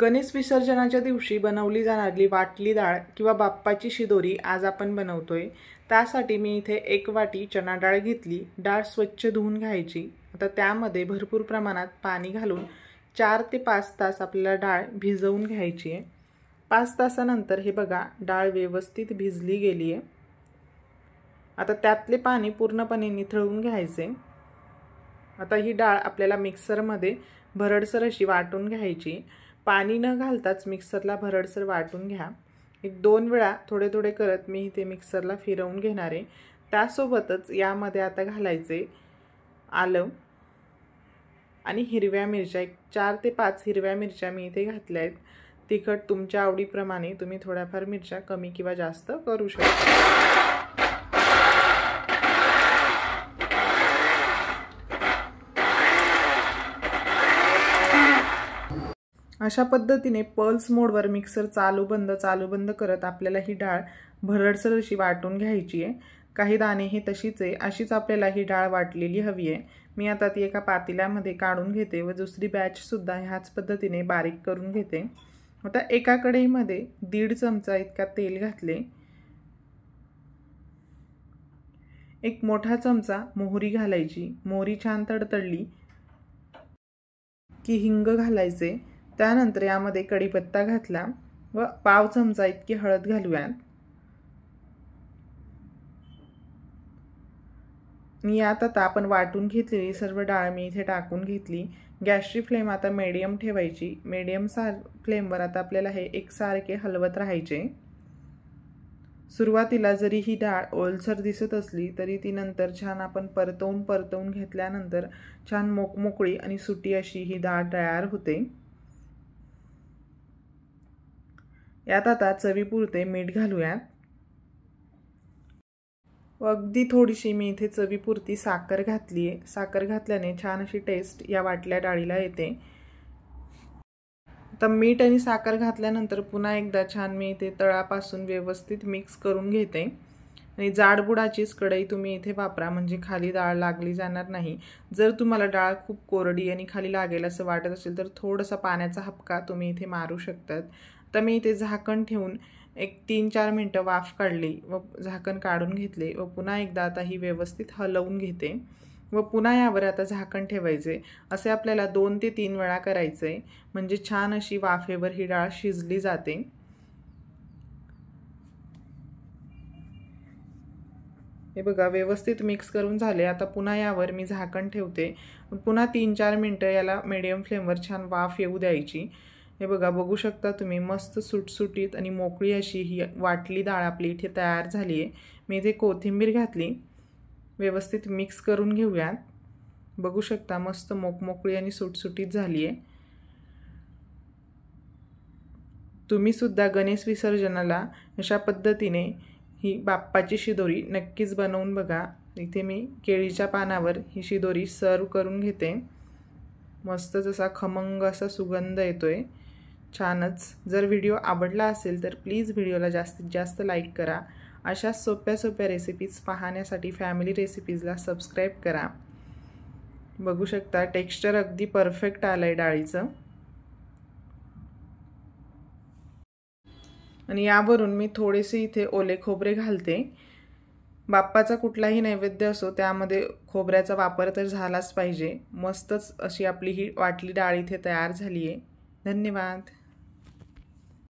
गणेश विसर्जनाच्या दिवशी बनवली जाणारी वाटली डाळ किंवा बाप्पाची शिदोरी आज आपण बनवतोय। त्यासाठी मी इथे 1 वाटी चणा डाळ घेतली। डाळ स्वच्छ धुवून घ्यायची। आता त्यामध्ये भरपूर प्रमाणात पाणी घालून 4 ते 5 तास आपल्याला डाळ भिजवून घ्यायची आहे। 5 तासानंतर हे बघा डाळ व्यवस्थित भिजली गेली आहे। आता त्यातले पाणी पूर्णपणे निथळून घ्यायचे। आता ही डाळ आपल्याला मिक्सरमध्ये भरडसर अशी वाटून घ्यायची। पाणी न घालताच मिक्सरला भरडसर वाटून घ्या। 1-2 वेळा थोडे थोडे करत मी इथे मिक्सरला फिरवून घेणार आहे। त्यासोबतच यामध्ये आता घालायचे आलं आणि हिरव्या मिरच्या। 4 ते 5 हिरव्या मिरच्या मी इथे घातल्या आहेत। तिखट तुमच्या आवडीप्रमाणे तुम्ही थोड्याफार मिरच्या कमी किंवा जास्त करू शकता। अशा पद्धतीने पल्स मोडवर मिक्सर चालू बंद करत आपल्याला ही डाळ भरडसर अशी वाटून घ्यायची आहे। काही दाणे ही तशीच आहे, अशीच आपल्याला ही डाळ वाटलेली हवी आहे। मी आता ती एका पातेल्यामध्ये काढून घेते व दुसरी बॅच सुद्धा ह्याच पद्धतीने बारीक करून घेते। आता एका कढईमध्ये 1.5 चमचा इतका तेल घातले। 1 मोठा चमचा मोहरी घालायची। मोहरी छान तडतडली की हिंग घालायचे। त्यानंतर यामध्ये कढीपत्ता घातला व पाव चमचा इतकी हळद घालूयात। यात आता आपण वाटून घेतलेली सर्व डाळ मी इथे टाकून घेतली। गॅसची फ्लेम आता मीडियम ठेवायची। मीडियम फ्लेमवर आता आपल्याला हे एकसारखे हलवत राहायचे। सुरुवातीला जरी ही डाळ ओलसर दिसत असली तरी ती नंतर छान आपण परतवून घेतल्यानंतर छान मोकमोकळी आणि सुटी अशी ही डाळ तयार होते। यात आता चवीपुरते मीठ घालूयात व अगदी थोडीशी मी इथे चवीपुरती साखर घातली आहे। साखर घातल्याने छान अशी टेस्ट या वाटल्या डाळीला येते। आता मीठ आणि साखर घातल्यानंतर पुन्हा एकदा छान मी इथे तळापासून व्यवस्थित मिक्स करून घेते आणि जाडबुडाचीच कढई तुम्ही इथे वापरा, म्हणजे खाली डाळ लागली जाणार नाही। जर तुम्हाला डाळ खूप कोरडी आणि खाली लागेल असं वाटत असेल तर थोडासा पाण्याचा हबका तुम्ही इथे मारू शकतात। तर मी इथे झाकण ठेवून 3-4 मिनिटं वाफ काढली व झाकण काढून घेतले व पुन्हा एकदा आता ही व्यवस्थित हलवून घेते व पुन्हा यावर आता झाकण ठेवायचे। असे आपल्याला 2 ते 3 वेळा करायचे, म्हणजे छान अशी वाफेवर ही डाळ शिजली जाते। हे बघा व्यवस्थित मिक्स करून झाले। आता पुन्हा यावर मी झाकण ठेवते। पुन्हा 3-4 मिनिटं याला मीडियम फ्लेमवर छान वाफ येऊ द्यायची। हे बघू शकता तुम्ही मस्त सुटसुटीत आणि मोकळी अशी ही वाटली डाळ आपली इथे तयार झाली आहे। मी इथे कोथिंबीर घातली। व्यवस्थित मिक्स करून घेऊयात। बघू शकता मस्त मोकमोकळी आणि सुटसुटीत झाली आहे। तुम्ही सुद्धा गणेश विसर्जनाला अशा पद्धतीने ही बाप्पाची शिदोरी नक्कीच बनवून बघा। इथे मी केळीच्या पानावर ही शिदोरी सर्व करून घेते। मस्त जसा खमंग असा सुगंध येतोय, छानच। जर व्हिडिओ आवडला असेल तर प्लीज व्हिडिओला जास्तीत जास्त लाईक करा। अशा सोप्या रेसिपीज पाहण्यासाठी फॅमिली रेसिपीजला सबस्क्राईब करा। बघू शकता टेक्स्चर अगदी परफेक्ट आलंय डाळीचं आणि यावरून मी थोडेसे इथे ओले खोबरे घालते। बाप्पाचा कुठलाही नैवेद्य असो त्यामध्ये खोबऱ्याचा वापर तर झालाच पाहिजे। मस्तच अशी आपली ही वाटली डाळ इथे तयार झाली आहे। धन्यवाद।